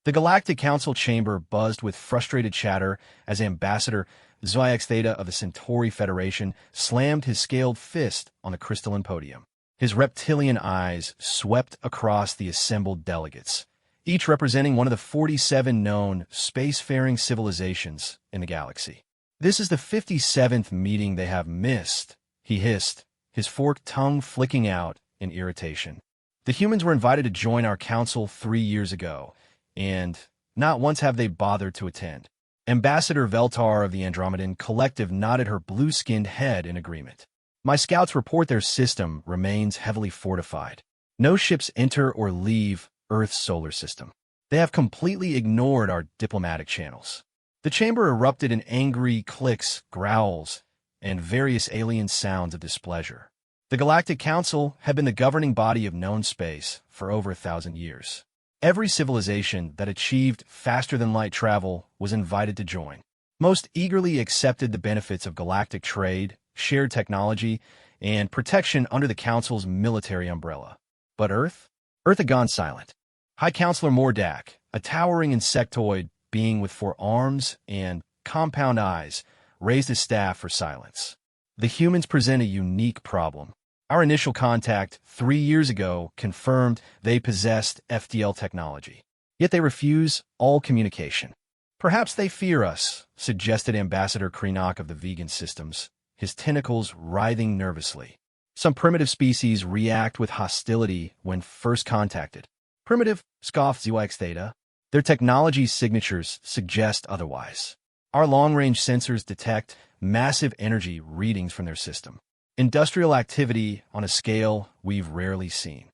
The Galactic Council chamber buzzed with frustrated chatter as Ambassador HFY Theta of the Centauri Federation slammed his scaled fist on the crystalline podium. His reptilian eyes swept across the assembled delegates, each representing one of the 47 known spacefaring civilizations in the galaxy. "This is the 57th meeting they have missed," he hissed, his forked tongue flicking out in irritation. "The humans were invited to join our council 3 years ago, and not once have they bothered to attend." Ambassador Veltar of the Andromedan Collective nodded her blue-skinned head in agreement. "My scouts report their system remains heavily fortified. No ships enter or leave Earth's solar system. They have completely ignored our diplomatic channels." The chamber erupted in angry clicks, growls, and various alien sounds of displeasure. The Galactic Council had been the governing body of known space for over 1,000 years. Every civilization that achieved faster-than-light travel was invited to join. Most eagerly accepted the benefits of galactic trade, shared technology, and protection under the Council's military umbrella. But Earth had gone silent. High Counselor Mordak, a towering insectoid being with 4 arms and compound eyes, raised his staff for silence. "The humans present a unique problem. Our initial contact 3 years ago confirmed they possessed FTL technology. Yet they refuse all communication. Perhaps they fear us," suggested Ambassador Kreenock of the Vegan Systems, his tentacles writhing nervously. "Some primitive species react with hostility when first contacted." "Primitive?" scoffed HFY Theta. "Their technology signatures suggest otherwise. Our long-range sensors detect massive energy readings from their system. Industrial activity on a scale we've rarely seen."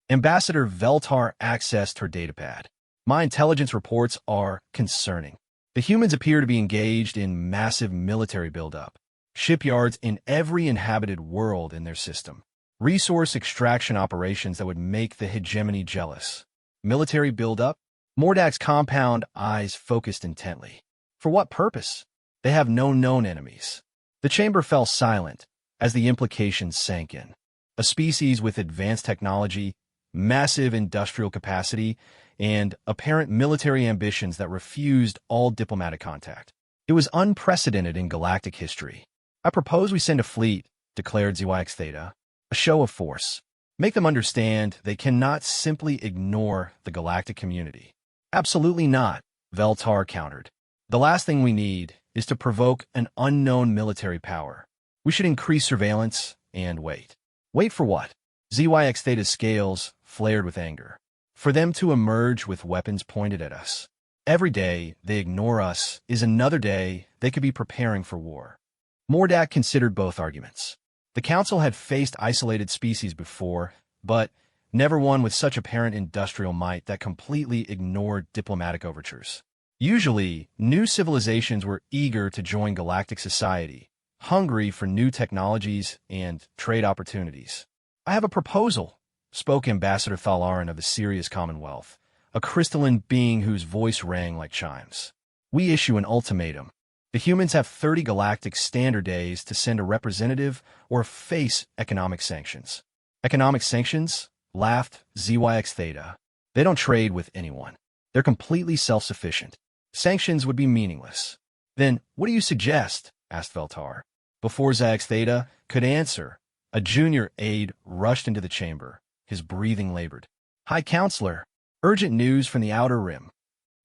Ambassador Veltar accessed her datapad. "My intelligence reports are concerning. The humans appear to be engaged in massive military buildup. Shipyards in every inhabited world in their system. Resource extraction operations that would make the hegemony jealous. Military buildup?" Mordak's compound eyes focused intently. "For what purpose? They have no known enemies." The chamber fell silent as the implications sank in. A species with advanced technology, massive industrial capacity, and apparent military ambitions that refused all diplomatic contact. It was unprecedented in galactic history. "I propose we send a fleet," declared HFY Theta. "A show of force. Make them understand they cannot simply ignore the galactic community." "Absolutely not," Veltar countered. "The last thing we need is to provoke an unknown military power. We should increase surveillance and wait." "Wait for what?" HFY Theta's scales flared with anger. "For them to emerge with weapons pointed at us. Every day they ignore us is another day they could be preparing for war." Mordak considered both arguments. The Council had faced isolated species before, but never one with such apparent industrial might that completely ignored diplomatic overtures. Usually, new civilizations were eager to join galactic society, hungry for new technologies and trade opportunities. "I have a proposal," spoke Ambassador Thalaran of the Sirius Commonwealth, a crystalline being whose voice rang like chimes. "We issue an ultimatum. The humans have 30 galactic standard days to send a representative or face economic sanctions." "Economic sanctions?" laughed HFY Theta. "They don't trade with anyone. They're completely self-sufficient. Sanctions would be meaningless." "Then what do you suggest?" asked Veltar. Before HFY Theta could answer, a junior aide rushed into the chamber, his breathing labored. "High Counselor, urgent news from the Outer Rim."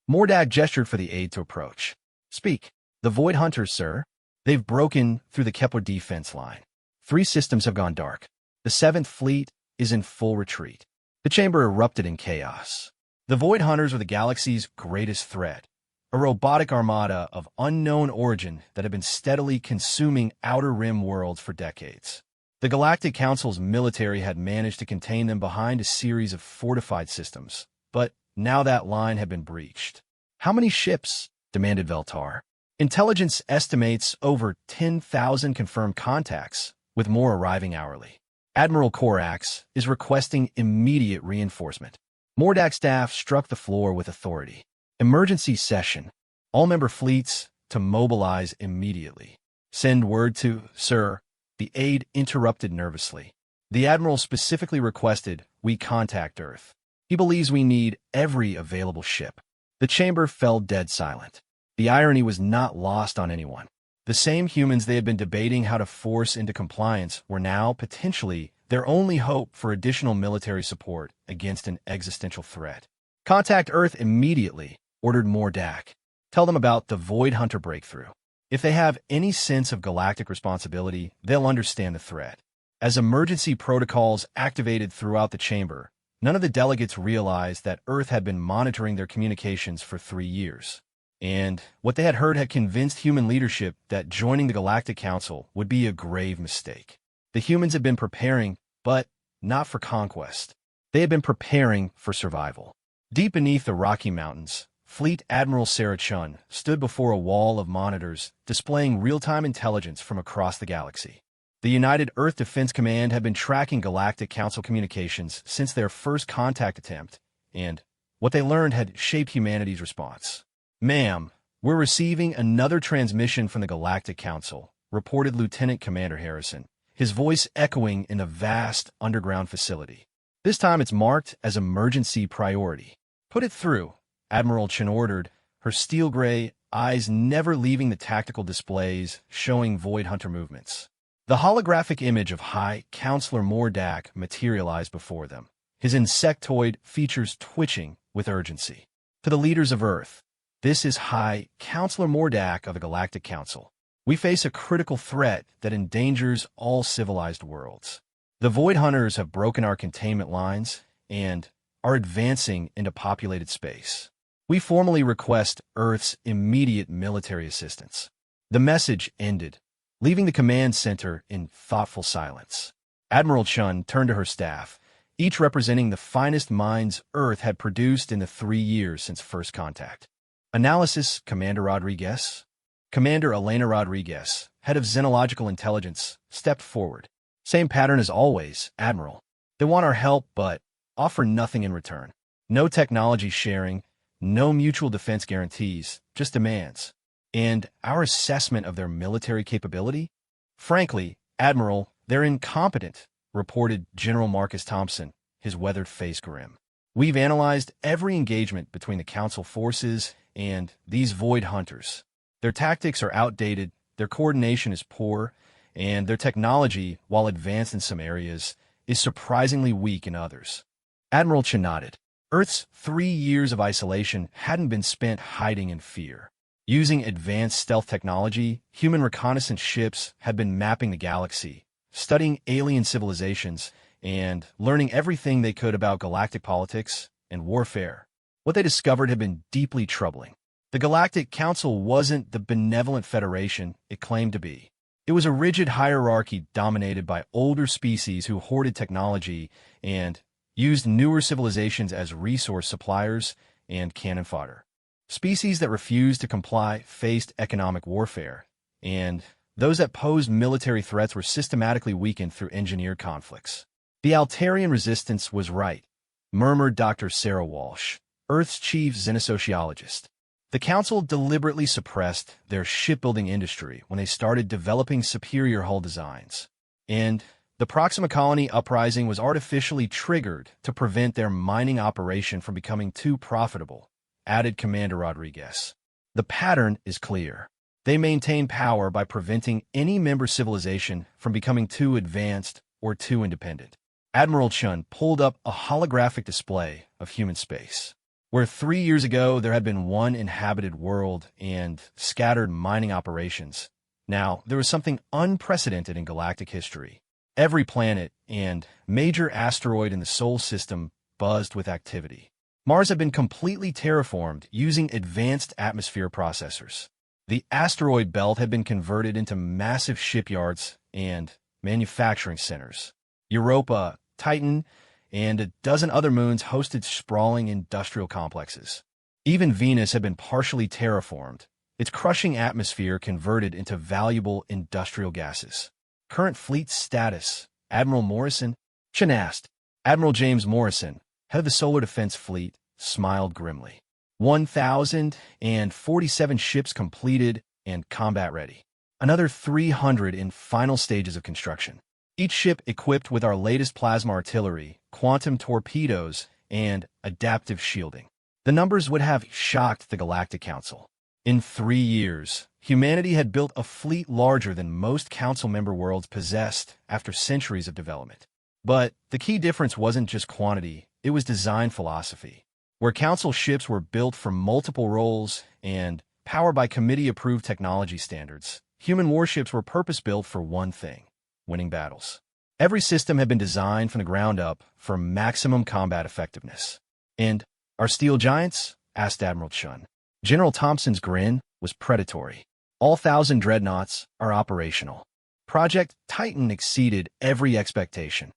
Mordak gestured for the aide to approach. "Speak." "The Void Hunters, sir. They've broken through the Kepler defense line. 3 systems have gone dark. The 7th Fleet is in full retreat." The chamber erupted in chaos. The Void Hunters were the galaxy's greatest threat, a robotic armada of unknown origin that had been steadily consuming Outer Rim worlds for decades. The Galactic Council's military had managed to contain them behind a series of fortified systems, but now that line had been breached. "How many ships?" demanded Veltar. "Intelligence estimates over 10,000 confirmed contacts, with more arriving hourly. Admiral Korax is requesting immediate reinforcement." Mordak's staff struck the floor with authority. "Emergency session. All member fleets to mobilize immediately." "Send word to, sir," the aide interrupted nervously. "The Admiral specifically requested we contact Earth. He believes we need every available ship." The chamber fell dead silent. The irony was not lost on anyone. The same humans they had been debating how to force into compliance were now, potentially, their only hope for additional military support against an existential threat. "Contact Earth immediately," ordered Mordak. "Tell them about the Void Hunter breakthrough. If they have any sense of galactic responsibility, they'll understand the threat." As emergency protocols activated throughout the chamber, none of the delegates realized that Earth had been monitoring their communications for 3 years. And what they had heard had convinced human leadership that joining the Galactic Council would be a grave mistake. The humans had been preparing, but not for conquest. They had been preparing for survival. Deep beneath the Rocky Mountains, Fleet Admiral Sarah Chun stood before a wall of monitors displaying real-time intelligence from across the galaxy. The United Earth Defense Command had been tracking Galactic Council communications since their first contact attempt, and what they learned had shaped humanity's response. "Ma'am, we're receiving another transmission from the Galactic Council," reported Lieutenant Commander Harrison, his voice echoing in the vast underground facility. "This time it's marked as emergency priority." "Put it through," Admiral Chen ordered, her steel-gray eyes never leaving the tactical displays showing Void Hunter movements. The holographic image of High Counselor Mordak materialized before them, his insectoid features twitching with urgency. "To the leaders of Earth, this is High Counselor Mordak of the Galactic Council. We face a critical threat that endangers all civilized worlds. The Void Hunters have broken our containment lines and are advancing into populated space. We formally request Earth's immediate military assistance." The message ended, leaving the command center in thoughtful silence. Admiral Chun turned to her staff, each representing the finest minds Earth had produced in the 3 years since first contact. "Analysis, Commander Rodriguez." Commander Elena Rodriguez, head of Xenological Intelligence, stepped forward. "Same pattern as always, Admiral. They want our help, but offer nothing in return. No technology sharing, no mutual defense guarantees, just demands. And our assessment of their military capability? Frankly, Admiral, they're incompetent," reported General Marcus Thompson, his weathered face grim. "We've analyzed every engagement between the Council forces and these Void Hunters. Their tactics are outdated, their coordination is poor, and their technology, while advanced in some areas, is surprisingly weak in others." Admiral Chen nodded. Earth's 3 years of isolation hadn't been spent hiding in fear. Using advanced stealth technology, human reconnaissance ships had been mapping the galaxy, studying alien civilizations, and learning everything they could about galactic politics and warfare. What they discovered had been deeply troubling. The Galactic Council wasn't the benevolent federation it claimed to be. It was a rigid hierarchy dominated by older species who hoarded technology and used newer civilizations as resource suppliers and cannon fodder. Species that refused to comply faced economic warfare, and those that posed military threats were systematically weakened through engineered conflicts. "The Altarian resistance was right," murmured Dr. Sarah Walsh, Earth's chief xenosociologist. "The Council deliberately suppressed their shipbuilding industry when they started developing superior hull designs. And the Proxima Colony uprising was artificially triggered to prevent their mining operation from becoming too profitable," added Commander Rodriguez. "The pattern is clear. They maintain power by preventing any member civilization from becoming too advanced or too independent." Admiral Chun pulled up a holographic display of human space. Where 3 years ago there had been one inhabited world and scattered mining operations, now there was something unprecedented in galactic history. Every planet and major asteroid in the Sol system buzzed with activity. Mars had been completely terraformed using advanced atmosphere processors. The asteroid belt had been converted into massive shipyards and manufacturing centers. Europa, Titan, and a dozen other moons hosted sprawling industrial complexes. Even Venus had been partially terraformed, its crushing atmosphere converted into valuable industrial gases. "Current fleet status," Admiral Morrison? Chen asked. Admiral James Morrison, head of the Solar Defense Fleet, smiled grimly. 1,047 ships completed and combat ready. Another 300 in final stages of construction. Each ship equipped with our latest plasma artillery, quantum torpedoes, and adaptive shielding. The numbers would have shocked the Galactic Council. In 3 years, humanity had built a fleet larger than most Council member worlds possessed after centuries of development. But the key difference wasn't just quantity, it was design philosophy. Where Council ships were built for multiple roles and powered by committee-approved technology standards, human warships were purpose-built for one thing: winning battles. Every system had been designed from the ground up for maximum combat effectiveness. "And our steel giants?" asked Admiral Chun. General Thompson's grin was predatory. "All 1,000 dreadnoughts are operational." Project Titan exceeded every expectation.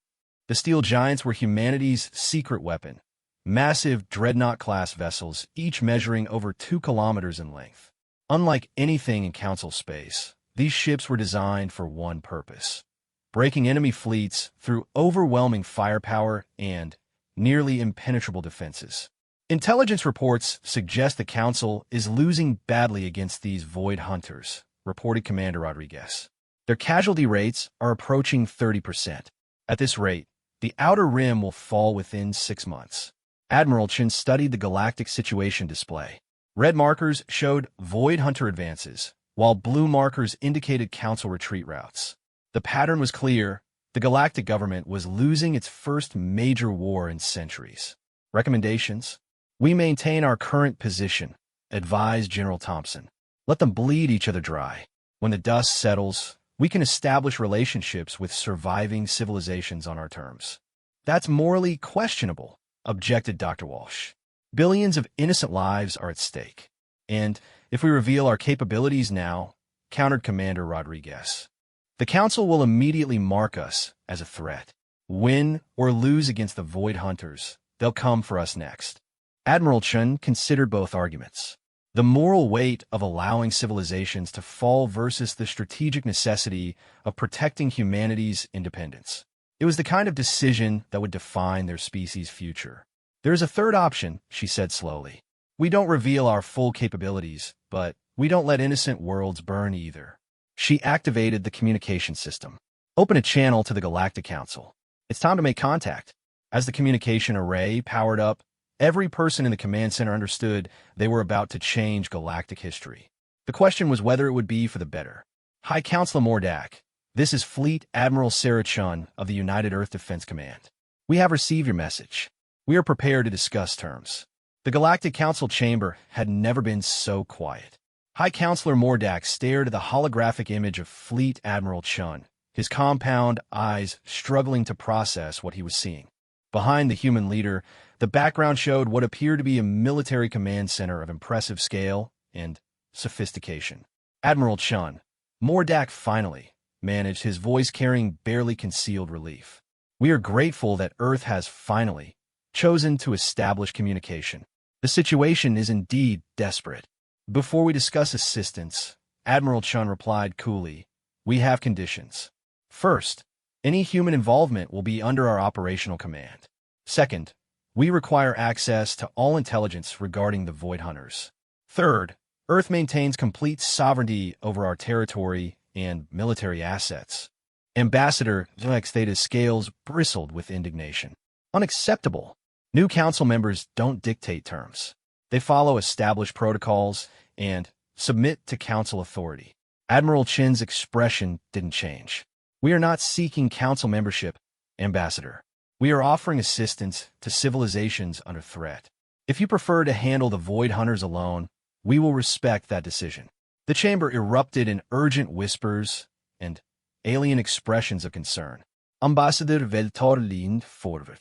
The steel giants were humanity's secret weapon, massive dreadnought-class vessels, each measuring over 2 kilometers in length. Unlike anything in Council space, these ships were designed for one purpose: breaking enemy fleets through overwhelming firepower and nearly impenetrable defenses. Intelligence reports suggest the Council is losing badly against these void hunters, reported Commander Rodriguez. Their casualty rates are approaching 30%. At this rate, the Outer Rim will fall within 6 months. Admiral Chin studied the galactic situation display. Red markers showed void hunter advances, while blue markers indicated Council retreat routes. The pattern was clear: the galactic government was losing its first major war in centuries. Recommendations? "We maintain our current position," advised General Thompson. "Let them bleed each other dry. When the dust settles, we can establish relationships with surviving civilizations on our terms." "That's morally questionable," objected Dr. Walsh. "Billions of innocent lives are at stake. And if we reveal our capabilities now," countered Commander Rodriguez, "the Council will immediately mark us as a threat. Win or lose against the Void Hunters, they'll come for us next." Admiral Chun considered both arguments: the moral weight of allowing civilizations to fall versus the strategic necessity of protecting humanity's independence. It was the kind of decision that would define their species' future. "There is a third option," she said slowly. "We don't reveal our full capabilities, but we don't let innocent worlds burn either." She activated the communication system. "Open a channel to the Galactic Council. It's time to make contact." As the communication array powered up, every person in the command center understood they were about to change galactic history. The question was whether it would be for the better. "High Counselor Mordak, this is Fleet Admiral Sarah Chun of the United Earth Defense Command. We have received your message. We are prepared to discuss terms." The Galactic Council chamber had never been so quiet. High Counselor Mordak stared at the holographic image of Fleet Admiral Chun, his compound eyes struggling to process what he was seeing. Behind the human leader, the background showed what appeared to be a military command center of impressive scale and sophistication. "Admiral Chun," Mordak finally managed, his voice carrying barely concealed relief. "We are grateful that Earth has finally chosen to establish communication. The situation is indeed desperate." "Before we discuss assistance," Admiral Chun replied coolly, "we have conditions. First, any human involvement will be under our operational command. Second, we require access to all intelligence regarding the Void Hunters. Third, Earth maintains complete sovereignty over our territory and military assets." Ambassador Zhuang's Theta's scales bristled with indignation. "Unacceptable. New Council members don't dictate terms. They follow established protocols and submit to Council authority." Admiral Chin's expression didn't change. "We are not seeking Council membership, Ambassador. We are offering assistance to civilizations under threat. If you prefer to handle the Void Hunters alone, we will respect that decision." The chamber erupted in urgent whispers and alien expressions of concern. Ambassador Veltor leaned forward.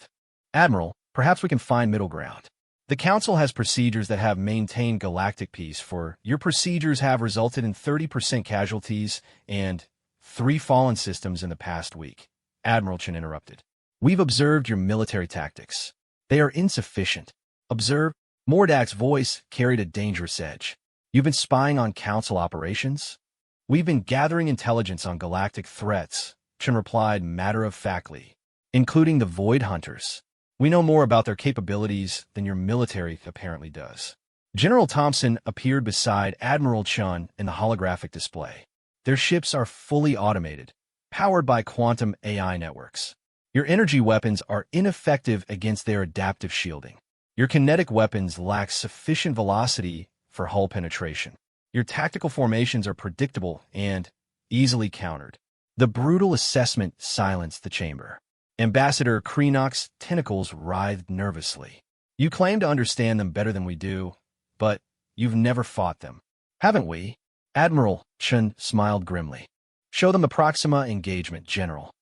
"Admiral, perhaps we can find middle ground. The Council has procedures that have maintained galactic peace. For your procedures have resulted in 30% casualties and 3 fallen systems in the past week." Admiral Chin interrupted. "We've observed your military tactics. They are insufficient." "Observe?" Mordak's voice carried a dangerous edge. "You've been spying on Council operations?" "We've been gathering intelligence on galactic threats," Chin replied matter-of-factly, "including the Void Hunters. We know more about their capabilities than your military apparently does." General Thompson appeared beside Admiral Chun in the holographic display. "Their ships are fully automated, powered by quantum AI networks. Your energy weapons are ineffective against their adaptive shielding. Your kinetic weapons lack sufficient velocity for hull penetration. Your tactical formations are predictable and easily countered. The brutal assessment silenced the chamber. Ambassador Kreenock's tentacles writhed nervously. You claim to understand them better than we do, but you've never fought them. Haven't we? Admiral Chen smiled grimly. Show them the Proxima engagement, General.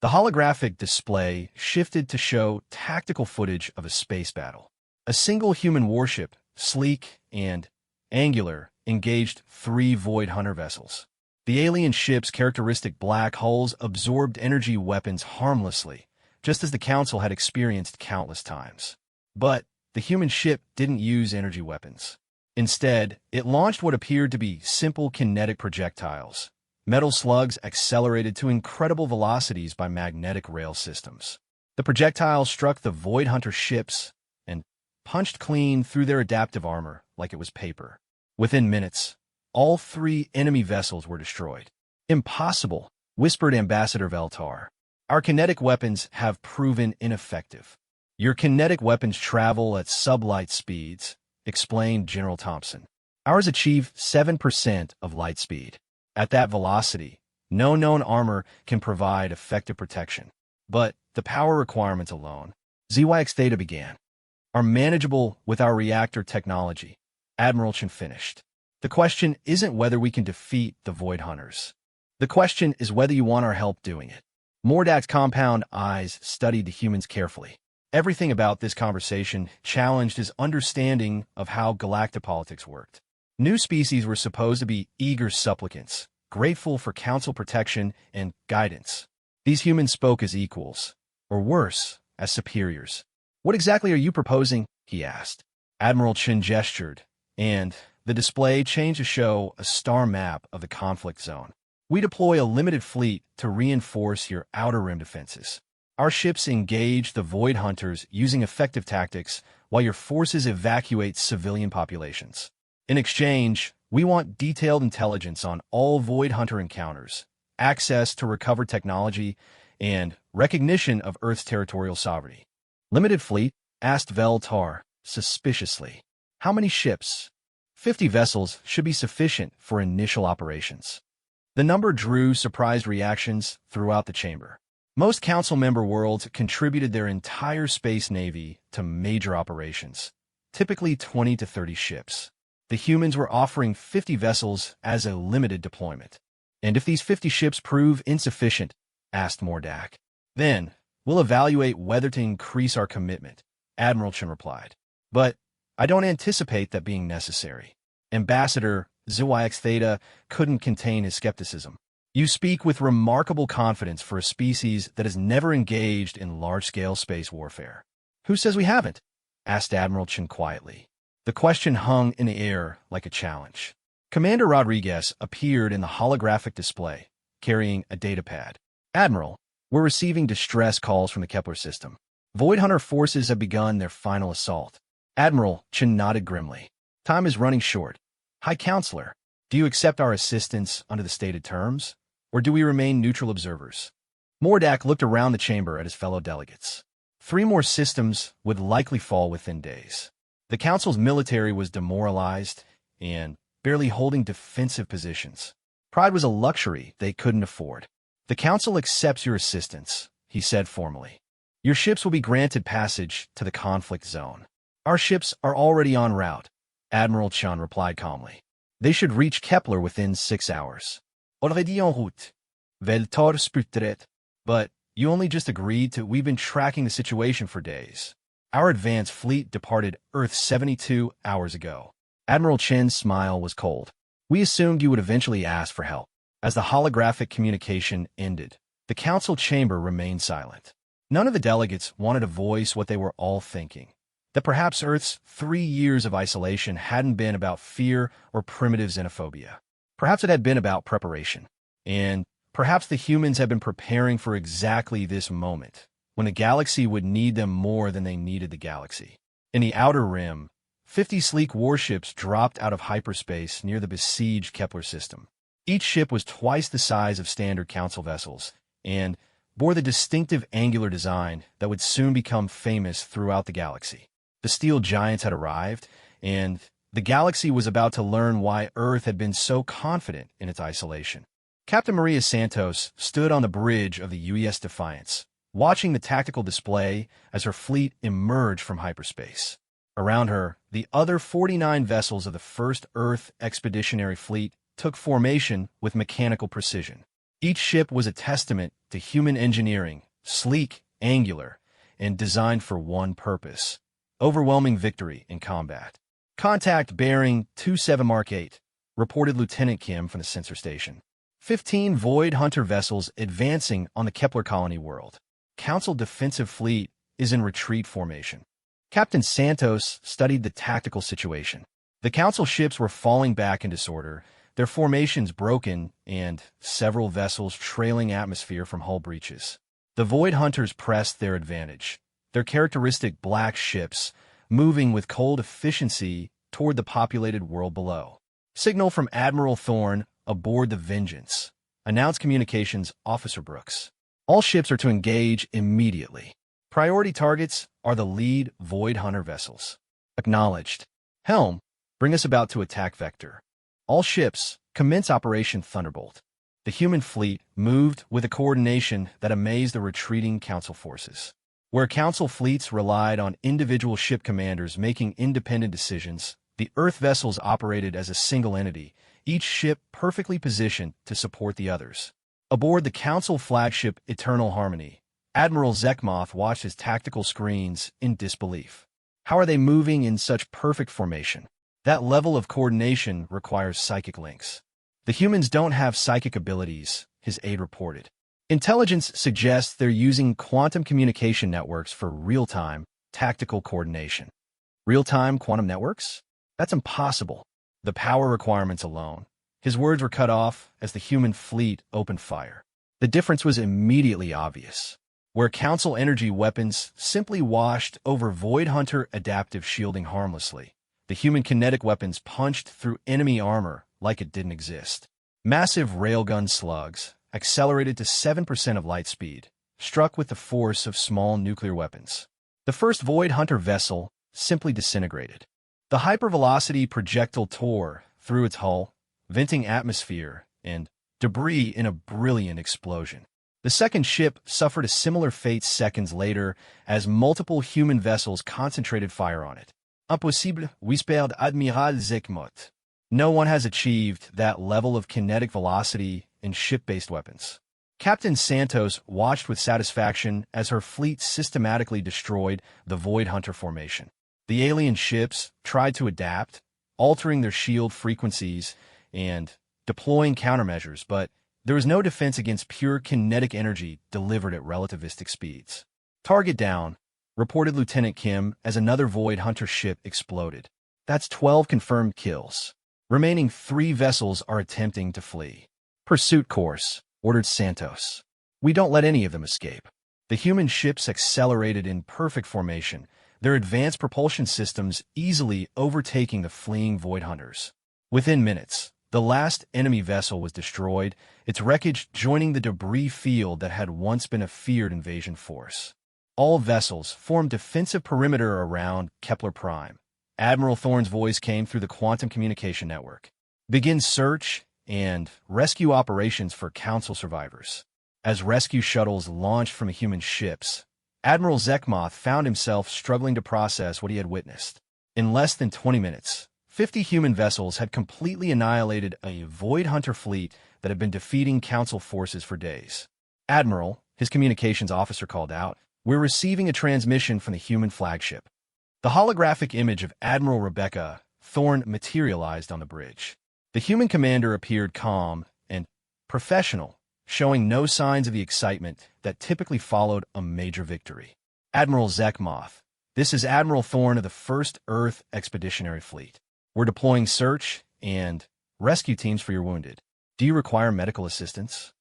The holographic display shifted to show tactical footage of a space battle. A single human warship, sleek and angular, engaged 3 Void Hunter vessels. The alien ship's characteristic black hulls absorbed energy weapons harmlessly, just as the Council had experienced countless times. But the human ship didn't use energy weapons. Instead, it launched what appeared to be simple kinetic projectiles. Metal slugs accelerated to incredible velocities by magnetic rail systems. The projectiles struck the Void Hunter ships and punched clean through their adaptive armor like it was paper. Within minutes, all 3 enemy vessels were destroyed. Impossible, whispered Ambassador Veltar. Our kinetic weapons have proven ineffective. Your kinetic weapons travel at sublight speeds, explained General Thompson. Ours achieve 7% of light speed. At that velocity, no known armor can provide effective protection. But the power requirements alone, ZYX Theta began, are manageable with our reactor technology, Admiral Chen finished. The question isn't whether we can defeat the Void Hunters. The question is whether you want our help doing it. Mordak's compound eyes studied the humans carefully. Everything about this conversation challenged his understanding of how galactic politics worked. New species were supposed to be eager supplicants, grateful for council protection and guidance. These humans spoke as equals, or worse, as superiors. What exactly are you proposing? He asked. Admiral Chen gestured, and the display changed to show a star map of the conflict zone. We deploy a limited fleet to reinforce your outer rim defenses. Our ships engage the Void Hunters using effective tactics, while your forces evacuate civilian populations. In exchange, we want detailed intelligence on all Void Hunter encounters, access to recovered technology, and recognition of Earth's territorial sovereignty. Limited fleet? Asked Veltar, suspiciously. How many ships? 50 vessels should be sufficient for initial operations. The number drew surprised reactions throughout the chamber. Most council member worlds contributed their entire space navy to major operations, typically 20 to 30 ships. The humans were offering 50 vessels as a limited deployment. And if these 50 ships prove insufficient, asked Mordak, then we'll evaluate whether to increase our commitment, Admiral Chen replied. But I don't anticipate that being necessary. Ambassador ZYX Theta couldn't contain his skepticism. You speak with remarkable confidence for a species that has never engaged in large-scale space warfare. Who says we haven't? Asked Admiral Chen quietly. The question hung in the air like a challenge. Commander Rodriguez appeared in the holographic display, carrying a datapad. Admiral, we're receiving distress calls from the Kepler system. Void Hunter forces have begun their final assault. Admiral Chen nodded grimly. Time is running short. High Counselor, do you accept our assistance under the stated terms, or do we remain neutral observers? Mordak looked around the chamber at his fellow delegates. 3 more systems would likely fall within days. The Council's military was demoralized and barely holding defensive positions. Pride was a luxury they couldn't afford. The Council accepts your assistance, he said formally. Your ships will be granted passage to the conflict zone. Our ships are already en route, Admiral Chen replied calmly. They should reach Kepler within 6 hours. Already en route. Veltar sputret. But you only just agreed to. We've been tracking the situation for days. Our advanced fleet departed Earth 72 hours ago. Admiral Chen's smile was cold. We assumed you would eventually ask for help. As the holographic communication ended, the council chamber remained silent. None of the delegates wanted to voice what they were all thinking. That perhaps Earth's 3 years of isolation hadn't been about fear or primitive xenophobia. Perhaps it had been about preparation. And perhaps the humans had been preparing for exactly this moment, when the galaxy would need them more than they needed the galaxy. In the outer rim, 50 sleek warships dropped out of hyperspace near the besieged Kepler system. Each ship was twice the size of standard council vessels, and bore the distinctive angular design that would soon become famous throughout the galaxy. The steel giants had arrived, and the galaxy was about to learn why Earth had been so confident in its isolation. Captain Maria Santos stood on the bridge of the UES Defiance, watching the tactical display as her fleet emerged from hyperspace. Around her, the other 49 vessels of the First Earth Expeditionary Fleet took formation with mechanical precision. Each ship was a testament to human engineering, sleek, angular, and designed for one purpose: overwhelming victory in combat. "Contact bearing 27 Mark 8, reported Lieutenant Kim from the sensor station. 15 Void Hunter vessels advancing on the Kepler colony world. Council defensive fleet is in retreat formation." Captain Santos studied the tactical situation. The Council ships were falling back in disorder, their formations broken, and several vessels trailing atmosphere from hull breaches. The Void Hunters pressed their advantage, their characteristic black ships moving with cold efficiency toward the populated world below. "Signal from Admiral Thorne aboard the Vengeance," announced Communications Officer Brooks. "All ships are to engage immediately. Priority targets are the lead Void Hunter vessels." "Acknowledged. Helm, bring us about to attack vector. All ships, commence Operation Thunderbolt." The human fleet moved with a coordination that amazed the retreating Council forces. Where Council fleets relied on individual ship commanders making independent decisions, the Earth vessels operated as a single entity, each ship perfectly positioned to support the others. Aboard the Council flagship Eternal Harmony, Admiral Zekmoth watched his tactical screens in disbelief. How are they moving in such perfect formation? That level of coordination requires psychic links. "The humans don't have psychic abilities," his aide reported. "Intelligence suggests they're using quantum communication networks for real-time, tactical coordination." "Real-time quantum networks? That's impossible. The power requirements alone." His words were cut off as the human fleet opened fire. The difference was immediately obvious. Where Council energy weapons simply washed over Void Hunter adaptive shielding harmlessly, the human kinetic weapons punched through enemy armor like it didn't exist. Massive railgun slugs, accelerated to 7% of light speed, struck with the force of small nuclear weapons. The first Void Hunter vessel simply disintegrated. The hypervelocity projectile tore through its hull, venting atmosphere and debris in a brilliant explosion. The second ship suffered a similar fate seconds later as multiple human vessels concentrated fire on it. "Impossible," whispered Admiral Zekmot. "No one has achieved that level of kinetic velocity in ship-based weapons." Captain Santos watched with satisfaction as her fleet systematically destroyed the Void Hunter formation. The alien ships tried to adapt, altering their shield frequencies and deploying countermeasures, but there was no defense against pure kinetic energy delivered at relativistic speeds. "Target down," reported Lieutenant Kim as another Void Hunter ship exploded. "That's 12 confirmed kills. Remaining 3 vessels are attempting to flee." "Pursuit course," ordered Santos. "We don't let any of them escape." The human ships accelerated in perfect formation, their advanced propulsion systems easily overtaking the fleeing Void Hunters. Within minutes, the last enemy vessel was destroyed, its wreckage joining the debris field that had once been a feared invasion force. All vessels formed defensive perimeter around Kepler Prime. Admiral Thorne's voice came through the quantum communication network. "Begin search and rescue operations for Council survivors." As rescue shuttles launched from the human ships, Admiral Zekmoth found himself struggling to process what he had witnessed. In less than 20 minutes, 50 human vessels had completely annihilated a Void Hunter fleet that had been defeating Council forces for days. "Admiral," his communications officer called out, "we're receiving a transmission from the human flagship." The holographic image of Admiral Rebecca Thorne materialized on the bridge. The human commander appeared calm and professional, showing no signs of the excitement that typically followed a major victory. "Admiral Zekmoth, this is Admiral Thorne of the First Earth Expeditionary Fleet. We're deploying search and rescue teams for your wounded. Do you require medical assistance?"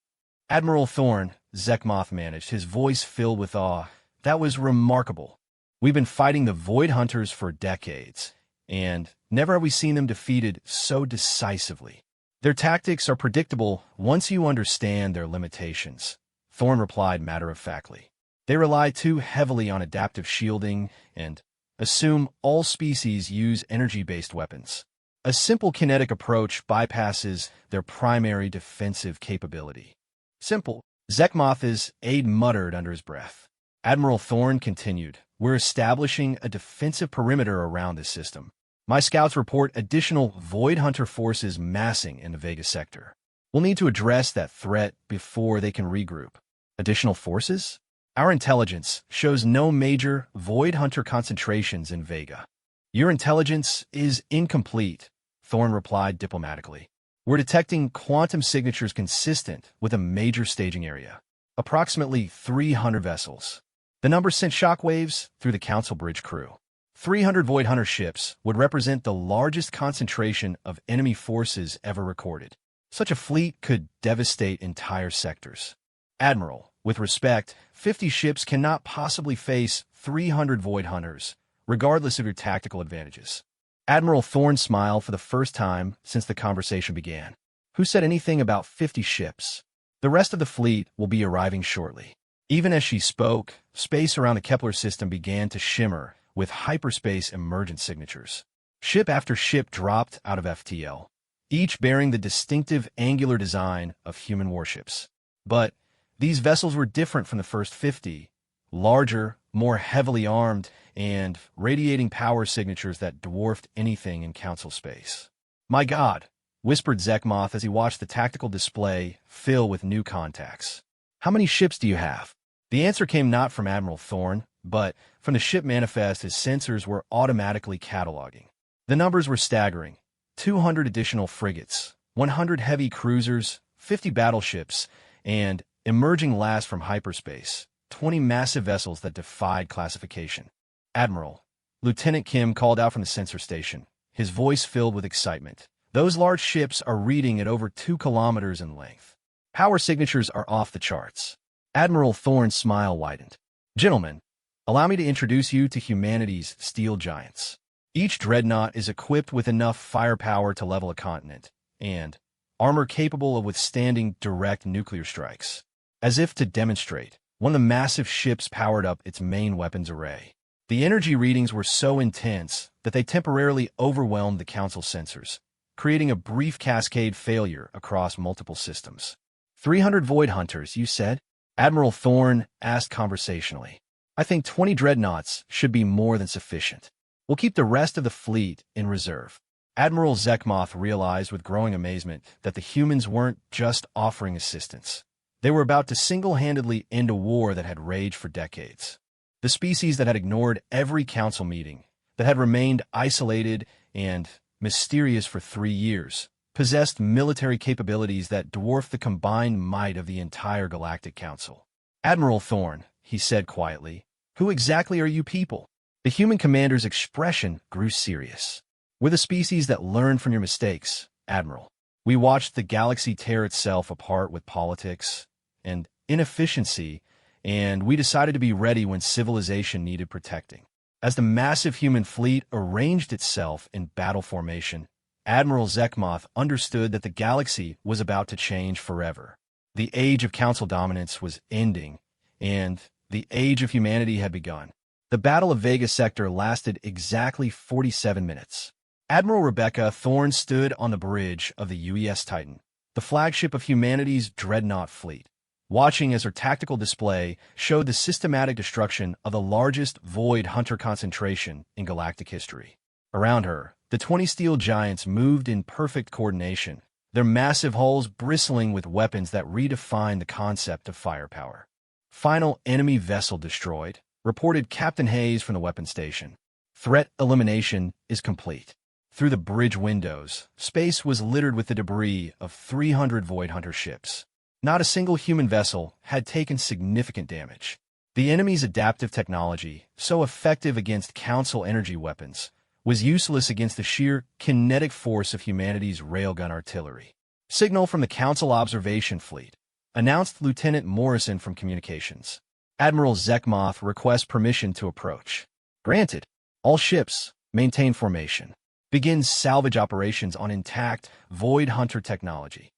"Admiral Thorne," Zekmoth managed, his voice filled with awe. "That was remarkable. We've been fighting the Void Hunters for decades, and never have we seen them defeated so decisively. Their tactics are predictable once you understand their limitations," Thorne replied matter-of-factly. "They rely too heavily on adaptive shielding and Assume all species use energy-based weapons. A simple kinetic approach bypasses their primary defensive capability. Simple. Zekmoth's aide muttered under his breath. Admiral Thorne continued, "We're establishing a defensive perimeter around this system. My scouts report additional Void Hunter forces massing in the Vega sector. We'll need to address that threat before they can regroup." Additional forces? Our intelligence shows no major Void Hunter concentrations in Vega. Your intelligence is incomplete, Thorne replied diplomatically. We're detecting quantum signatures consistent with a major staging area. Approximately 300 vessels. The number sent shockwaves through the Council Bridge crew. 300 Void Hunter ships would represent the largest concentration of enemy forces ever recorded. Such a fleet could devastate entire sectors. Admiral, with respect, 50 ships cannot possibly face 300 Void Hunters, regardless of your tactical advantages. Admiral Thorne smiled for the first time since the conversation began. Who said anything about 50 ships? The rest of the fleet will be arriving shortly. Even as she spoke, space around the Kepler system began to shimmer with hyperspace emergent signatures. Ship after ship dropped out of FTL, each bearing the distinctive angular design of human warships. But these vessels were different from the first 50, larger, more heavily armed, and radiating power signatures that dwarfed anything in Council space. "My God," whispered Zekmoth as he watched the tactical display fill with new contacts. "How many ships do you have?" The answer came not from Admiral Thorne, but from the ship manifest his sensors were automatically cataloging. The numbers were staggering. 200 additional frigates, 100 heavy cruisers, 50 battleships, and, emerging last from hyperspace, 20 massive vessels that defied classification. "Admiral," Lieutenant Kim called out from the sensor station, his voice filled with excitement. "Those large ships are reading at over 2 kilometers in length. Power signatures are off the charts." Admiral Thorne's smile widened. "Gentlemen, allow me to introduce you to humanity's steel giants. Each dreadnought is equipped with enough firepower to level a continent, and armor capable of withstanding direct nuclear strikes." As if to demonstrate, one of the massive ships powered up its main weapons array. The energy readings were so intense that they temporarily overwhelmed the Council sensors, creating a brief cascade failure across multiple systems. 300 Void Hunters, you said? Admiral Thorne asked conversationally. "I think 20 dreadnoughts should be more than sufficient. We'll keep the rest of the fleet in reserve." Admiral Zekmoth realized with growing amazement that the humans weren't just offering assistance. They were about to single-handedly end a war that had raged for decades. The species that had ignored every council meeting, that had remained isolated and mysterious for 3 years, possessed military capabilities that dwarfed the combined might of the entire Galactic Council. "Admiral Thorne," he said quietly, "who exactly are you people?" The human commander's expression grew serious. "We're the species that learned from your mistakes, Admiral. We watched the galaxy tear itself apart with politics and inefficiency, and we decided to be ready when civilization needed protecting. As the massive human fleet arranged itself in battle formation, Admiral Zekmoth understood that the galaxy was about to change forever. The age of Council dominance was ending, and the age of humanity had begun. The Battle of Vega Sector lasted exactly 47 minutes. Admiral Rebecca Thorne stood on the bridge of the UES Titan, the flagship of humanity's dreadnought fleet, watching as her tactical display showed the systematic destruction of the largest Void Hunter concentration in galactic history. Around her, the 20 steel giants moved in perfect coordination, their massive hulls bristling with weapons that redefined the concept of firepower. "Final enemy vessel destroyed," reported Captain Hayes from the weapons station. "Threat elimination is complete." Through the bridge windows, space was littered with the debris of 300 Void Hunter ships. Not a single human vessel had taken significant damage. The enemy's adaptive technology, so effective against Council energy weapons, was useless against the sheer kinetic force of humanity's railgun artillery. "Signal from the Council observation fleet," announced Lieutenant Morrison from communications. "Admiral Zekmoth requests permission to approach." "Granted. All ships, maintain formation. Begin salvage operations on intact Void Hunter technology."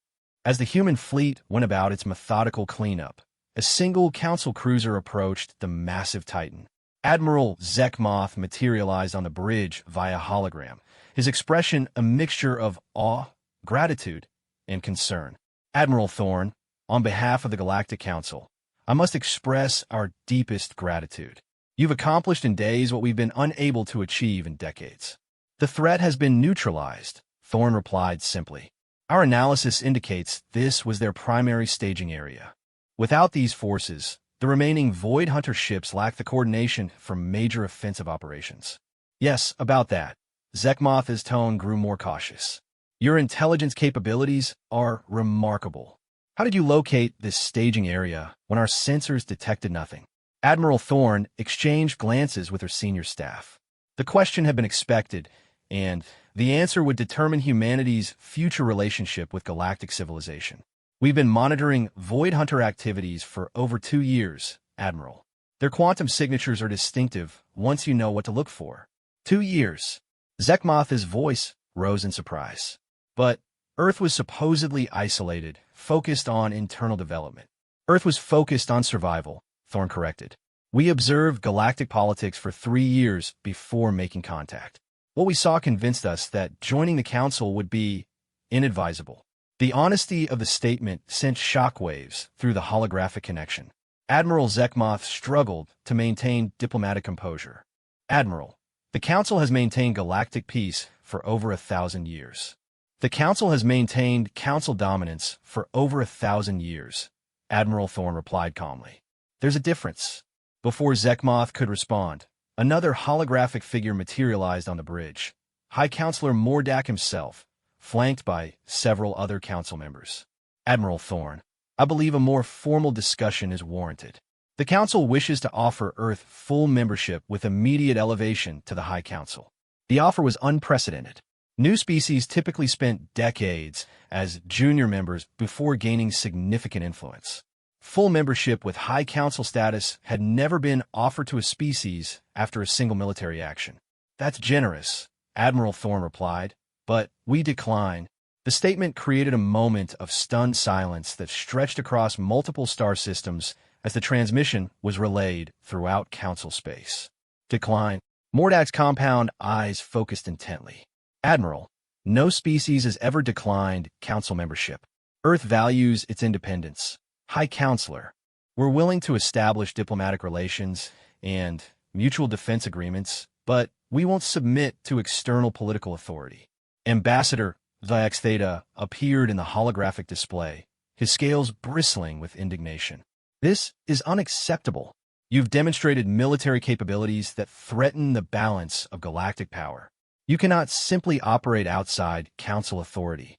As the human fleet went about its methodical cleanup, a single Council cruiser approached the massive Titan. Admiral Zekmoth materialized on the bridge via hologram, his expression a mixture of awe, gratitude, and concern. Admiral Thorn, on behalf of the Galactic Council, I must express our deepest gratitude. You've accomplished in days what we've been unable to achieve in decades. The threat has been neutralized, Thorn replied simply. Our analysis indicates this was their primary staging area. Without these forces, the remaining Void Hunter ships lack the coordination for major offensive operations. Yes, about that. Zekmoth's tone grew more cautious. Your intelligence capabilities are remarkable. How did you locate this staging area when our sensors detected nothing? Admiral Thorn exchanged glances with her senior staff. The question had been expected, and the answer would determine humanity's future relationship with galactic civilization. We've been monitoring Void Hunter activities for over 2 years, Admiral. Their quantum signatures are distinctive once you know what to look for. 2 years. Zekmoth's voice rose in surprise. But Earth was supposedly isolated, focused on internal development. Earth was focused on survival, Thorn corrected. We observed galactic politics for 3 years before making contact. What we saw convinced us that joining the Council would be inadvisable. The honesty of the statement sent shockwaves through the holographic connection. Admiral Zekmoth struggled to maintain diplomatic composure. Admiral, the Council has maintained galactic peace for over 1,000 years. The Council has maintained Council dominance for over 1,000 years, Admiral Thorn replied calmly. There's a difference. Before Zekmoth could respond, another holographic figure materialized on the bridge. High Counselor Mordak himself, flanked by several other council members. Admiral Thorn, I believe a more formal discussion is warranted. The Council wishes to offer Earth full membership with immediate elevation to the High Council. The offer was unprecedented. New species typically spent decades as junior members before gaining significant influence. Full membership with High Council status had never been offered to a species after a single military action. That's generous, Admiral Thorn replied, but we decline. The statement created a moment of stunned silence that stretched across multiple star systems as the transmission was relayed throughout Council space. Decline. Mordak's compound eyes focused intently. Admiral, no species has ever declined Council membership. Earth values its independence. High Counselor, we're willing to establish diplomatic relations and mutual defense agreements, but we won't submit to external political authority. Ambassador Vix Theta appeared in the holographic display, his scales bristling with indignation. This is unacceptable. You've demonstrated military capabilities that threaten the balance of galactic power. You cannot simply operate outside Council authority.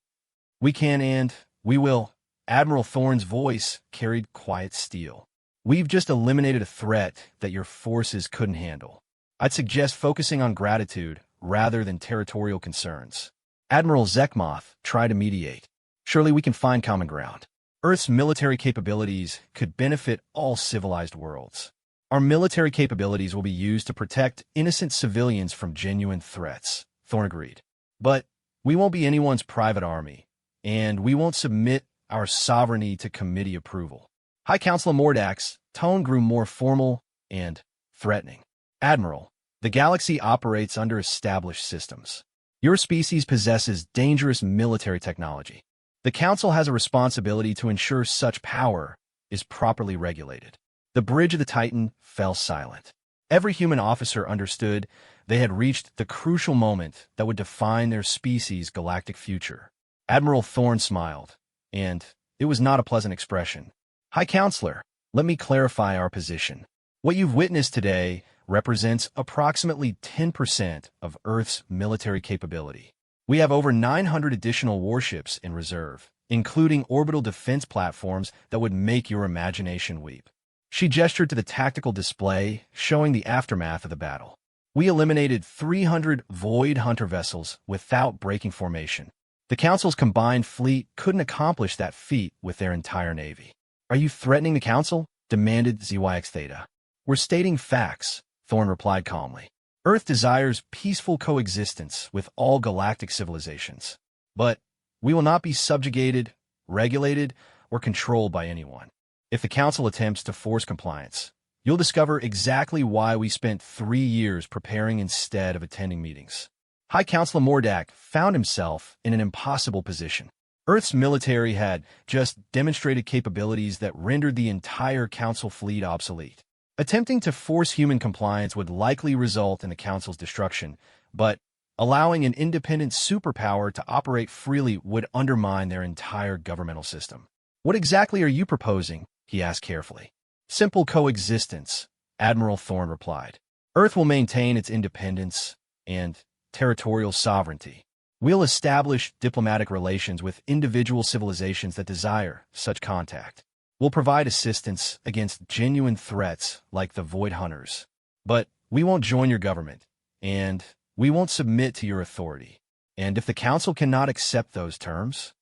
We can and we will. Admiral Thorn's voice carried quiet steel. We've just eliminated a threat that your forces couldn't handle. I'd suggest focusing on gratitude rather than territorial concerns. Admiral Zekmoth tried to mediate. Surely we can find common ground. Earth's military capabilities could benefit all civilized worlds. Our military capabilities will be used to protect innocent civilians from genuine threats, Thorn agreed. But we won't be anyone's private army, and we won't submit our sovereignty to committee approval. High Counselor Mordak's tone grew more formal and threatening. Admiral, the galaxy operates under established systems. Your species possesses dangerous military technology. The Council has a responsibility to ensure such power is properly regulated. The bridge of the Titan fell silent. Every human officer understood they had reached the crucial moment that would define their species' galactic future. Admiral Thorn smiled, and it was not a pleasant expression. High Counselor, let me clarify our position. What you've witnessed today represents approximately 10% of Earth's military capability. We have over 900 additional warships in reserve, including orbital defense platforms that would make your imagination weep. She gestured to the tactical display, showing the aftermath of the battle. We eliminated 300 Void Hunter vessels without breaking formation. The Council's combined fleet couldn't accomplish that feat with their entire navy. Are you threatening the Council? Demanded ZYX Theta. We're stating facts, Thorn replied calmly. Earth desires peaceful coexistence with all galactic civilizations. But we will not be subjugated, regulated, or controlled by anyone. If the Council attempts to force compliance, you'll discover exactly why we spent 3 years preparing instead of attending meetings. High Counselor Mordak found himself in an impossible position. Earth's military had just demonstrated capabilities that rendered the entire Council fleet obsolete. Attempting to force human compliance would likely result in the Council's destruction, but allowing an independent superpower to operate freely would undermine their entire governmental system. What exactly are you proposing? He asked carefully. Simple coexistence, Admiral Thorne replied. Earth will maintain its independence and territorial sovereignty. We'll establish diplomatic relations with individual civilizations that desire such contact. We'll provide assistance against genuine threats like the Void Hunters. But we won't join your government, and we won't submit to your authority. And if the Council cannot accept those terms,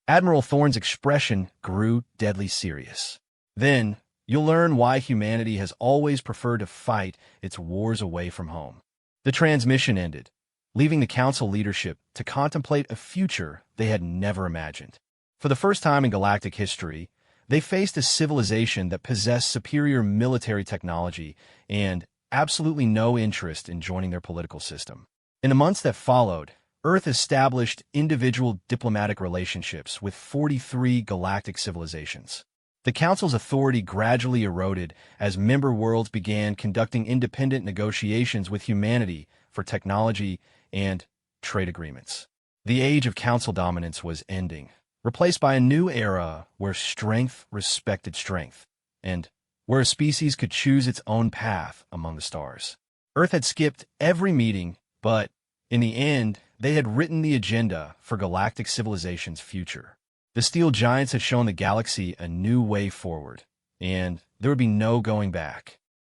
Admiral Thorne's expression grew deadly serious. Then, you'll learn why humanity has always preferred to fight its wars away from home. The transmission ended, leaving the Council leadership to contemplate a future they had never imagined. For the first time in galactic history, they faced a civilization that possessed superior military technology and absolutely no interest in joining their political system. In the months that followed, Earth established individual diplomatic relationships with 43 galactic civilizations. The Council's authority gradually eroded as member worlds began conducting independent negotiations with humanity for technology and trade agreements. The age of Council dominance was ending, replaced by a new era where strength respected strength, and where a species could choose its own path among the stars. Earth had skipped every meeting, but in the end, they had written the agenda for galactic civilization's future. The steel giants had shown the galaxy a new way forward, and there would be no going back.